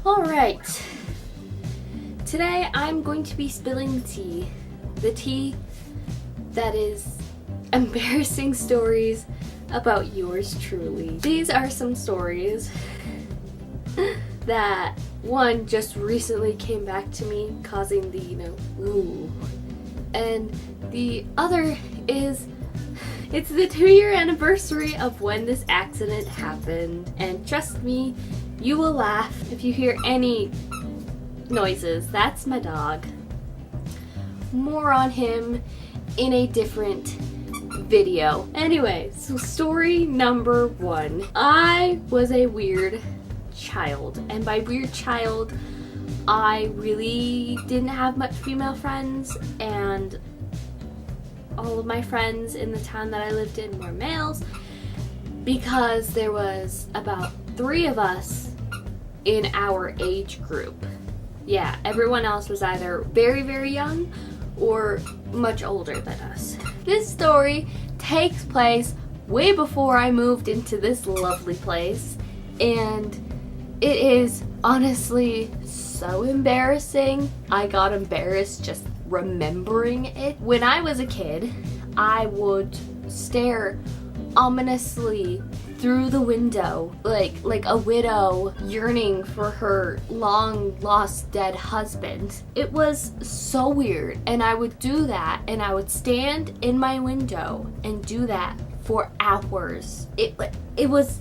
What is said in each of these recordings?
Alright, today I'm going to be spilling the tea that is embarrassing stories about yours truly. These are some stories that one just recently came back to me, causing the, ooh. And the other is, it's the 2-year anniversary of when this accident happened. And trust me, you will laugh if you hear any noises. That's my dog. More on him in a different video. Anyway, so story number 1. I was a weird child, and by weird child, I really didn't have much female friends, and all of my friends in the town that I lived in were males because there was about 3 of us in our age group. Yeah, everyone else was either very, very young or much older than us. This story takes place way before I moved into this lovely place, and it is honestly so embarrassing. I got embarrassed just remembering it. When I was a kid, I would stare ominously through the window like a widow yearning for her long lost dead husband. It was so weird, and I would do that, and I would stand in my window and do that for hours. It was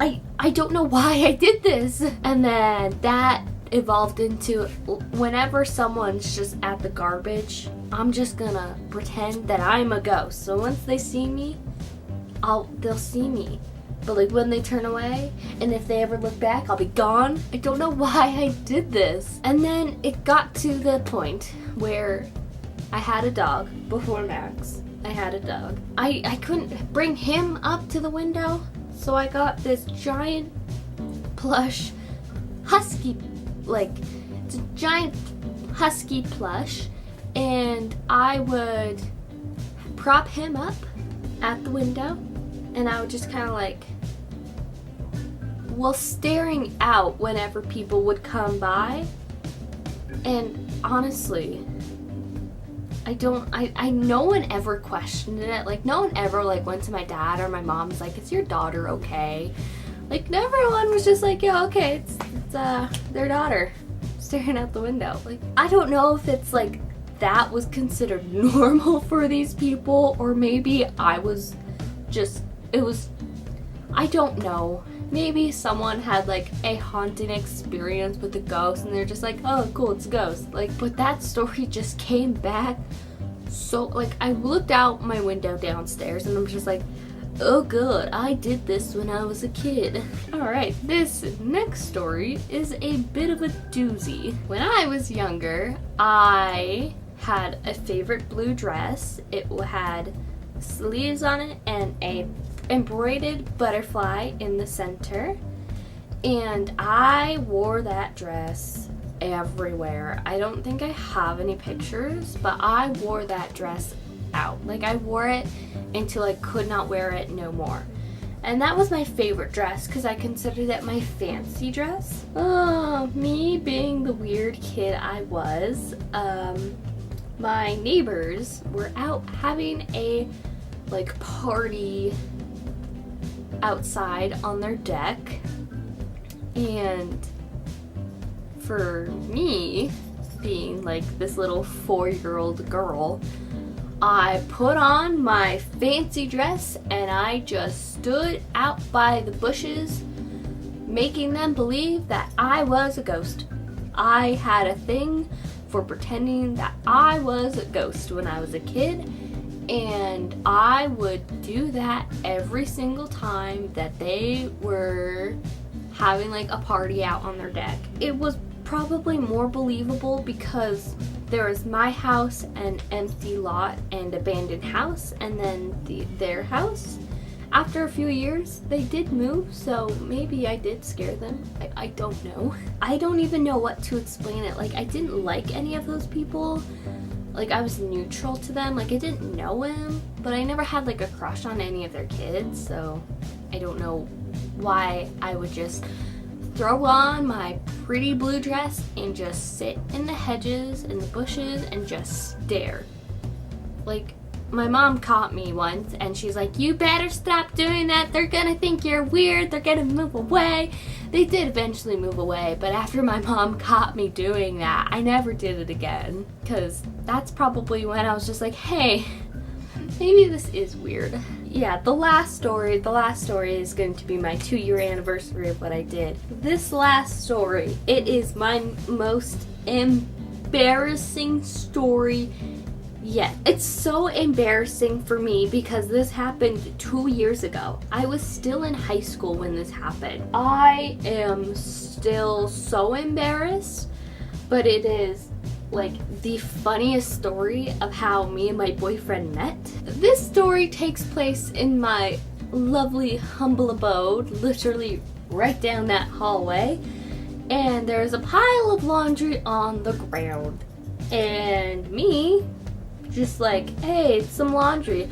I don't know why I did this. And then that evolved into whenever someone's just at the garbage, I'm just gonna pretend that I'm a ghost. So once they see me, they'll see me. But like when they turn away, and if they ever look back, I'll be gone. I don't know why I did this. And then it got to the point where I had a dog before Max. I had a dog. I couldn't bring him up to the window, so I got this giant plush husky, it's a giant husky plush, and I would prop him up at the window, and I would just kind of staring out whenever people would come by. And honestly, no one ever questioned it. Like, no one ever went to my dad or my mom was like, "Is your daughter okay?" Like, everyone was just like, "Yeah, okay, it's their daughter staring out the window." Like, I don't know if it's that was considered normal for these people, or maybe I was just, I don't know. Maybe someone had a haunting experience with a ghost and they're just like, "Oh, cool, it's a ghost." But that story just came back. So I looked out my window downstairs and I'm just like, "Oh good, I did this when I was a kid." Alright, this next story is a bit of a doozy. When I was younger, I had a favorite blue dress. It had sleeves on it and a embroidered butterfly in the center, and I wore that dress everywhere. I don't think I have any pictures, but I wore that dress out. I wore it until I could not wear it no more. And that was my favorite dress because I considered it my fancy dress. Oh, me being the weird kid I was, my neighbors were out having a party outside on their deck, and for me, being this little 4-year-old girl, I put on my fancy dress and I just stood out by the bushes, making them believe that I was a ghost. I had a thing for pretending that I was a ghost when I was a kid, and I would do that every single time that they were having a party out on their deck. It was probably more believable because there was my house, an empty lot, and abandoned house, and then their house. After a few years, they did move, so maybe I did scare them. I don't know. I don't even know what to explain it. I didn't like any of those people. I was neutral to them. I didn't know him, but I never had a crush on any of their kids, so I don't know why I would just throw on my pretty blue dress and just sit in the hedges and the bushes and just stare. Like, my mom caught me once and she's like, you better stop doing that. They're gonna think you're weird. They're gonna move away. They did eventually move away, but after my mom caught me doing that, I never did it again. Because that's probably when I was just like, hey, maybe this is weird. Yeah, the last story is going to be my 2-year anniversary of what I did. This last story, it is my most embarrassing story yet. It's so embarrassing for me because this happened 2 years ago. I was still in high school when this happened. I am still so embarrassed, but it is like the funniest story of how me and my boyfriend met. This story takes place in my lovely humble abode, literally right down that hallway, and there's a pile of laundry on the ground, and me just like, hey, it's some laundry.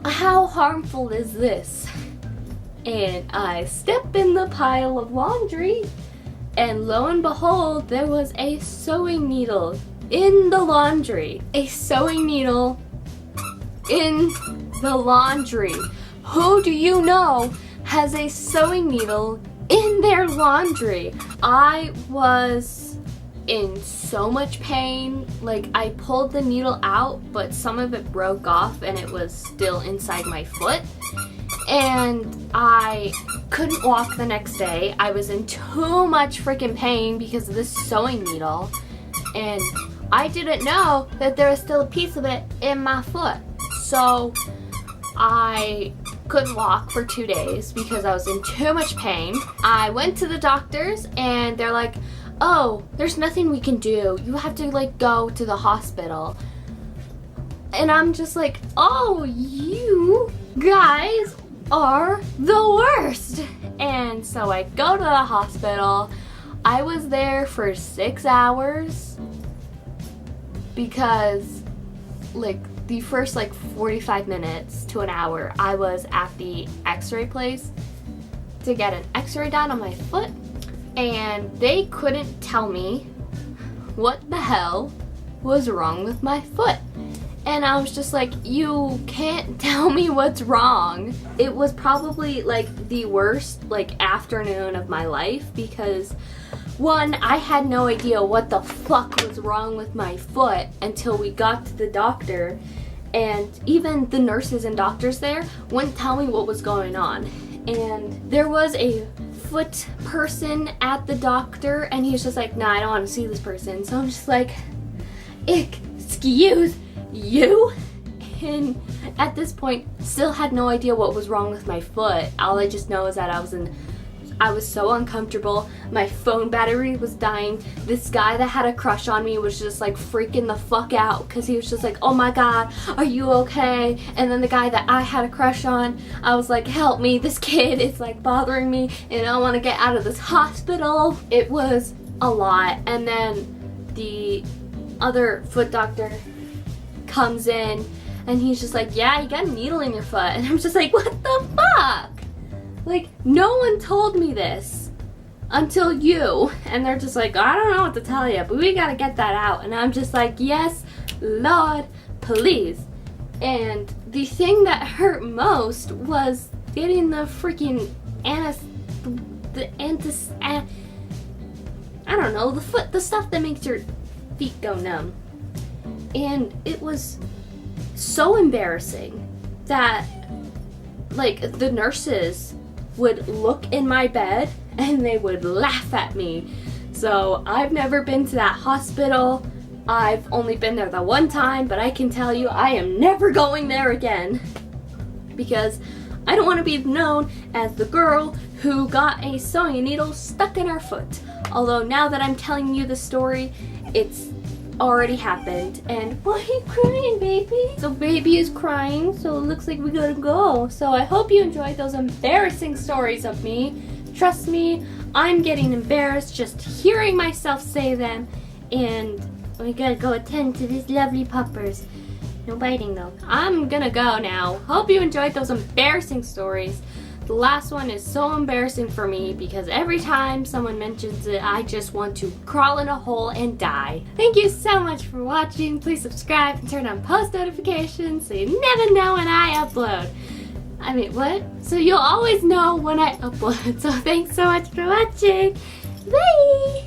How harmful is this? And I step in the pile of laundry, and lo and behold, there was a sewing needle in the laundry. A sewing needle in the laundry. Who do you know has a sewing needle in their laundry? I was in so much pain. Like, I pulled the needle out, but some of it broke off and it was still inside my foot. And I couldn't walk the next day. I was in too much freaking pain because of this sewing needle. And I didn't know that there was still a piece of it in my foot. So I couldn't walk for 2 days because I was in too much pain. I went to the doctors and they're like, oh, there's nothing we can do. You have to like go to the hospital. And I'm just like, oh, you guys are the worst. And so I go to the hospital. I was there for 6 hours because like the first like 45 minutes to an hour I was at the x-ray place to get an x-ray done on my foot, and they couldn't tell me what the hell was wrong with my foot. And I was just like, you can't tell me what's wrong. It was probably like the worst like afternoon of my life because one, I had no idea what the fuck was wrong with my foot until we got to the doctor, and even the nurses and doctors there wouldn't tell me what was going on. And there was a foot person at the doctor and he was just like, nah, I don't want to see this person. So I'm just like, excuse you? And at this point still had no idea what was wrong with my foot. All I just know is that I was so uncomfortable. My phone battery was dying. This guy that had a crush on me was just like freaking the fuck out because he was just like, oh my god, are you okay? And then the guy that I had a crush on, I was like, help me, this kid is like bothering me and I want to get out of this hospital. It was a lot. And then the other foot doctor comes in and he's just like, yeah, you got a needle in your foot. And I'm just like, what the fuck? Like, no one told me this until you. And they're just like, I don't know what to tell you, but we gotta get that out. And I'm just like, yes, Lord, please. And the thing that hurt most was getting the freaking I don't know, the stuff that makes your feet go numb. And it was so embarrassing that like the nurses would look in my bed and they would laugh at me. So I've never been to that hospital. I've only been there the one time, but I can tell you I am never going there again because I don't want to be known as the girl who got a sewing needle stuck in her foot. Although now that I'm telling you the story, it's already happened. And why are you crying, baby? So baby is crying, so it looks like we gotta go. So I hope you enjoyed those embarrassing stories of me. Trust me, I'm getting embarrassed just hearing myself say them. And we gotta go attend to these lovely puppers. No biting though. I'm gonna go now. Hope you enjoyed those embarrassing stories. The last one is so embarrassing for me because every time someone mentions it, I just want to crawl in a hole and die. Thank you so much for watching. Please subscribe and turn on post notifications so you never know when I upload. I mean, what? So you'll always know when I upload. So thanks so much for watching. Bye!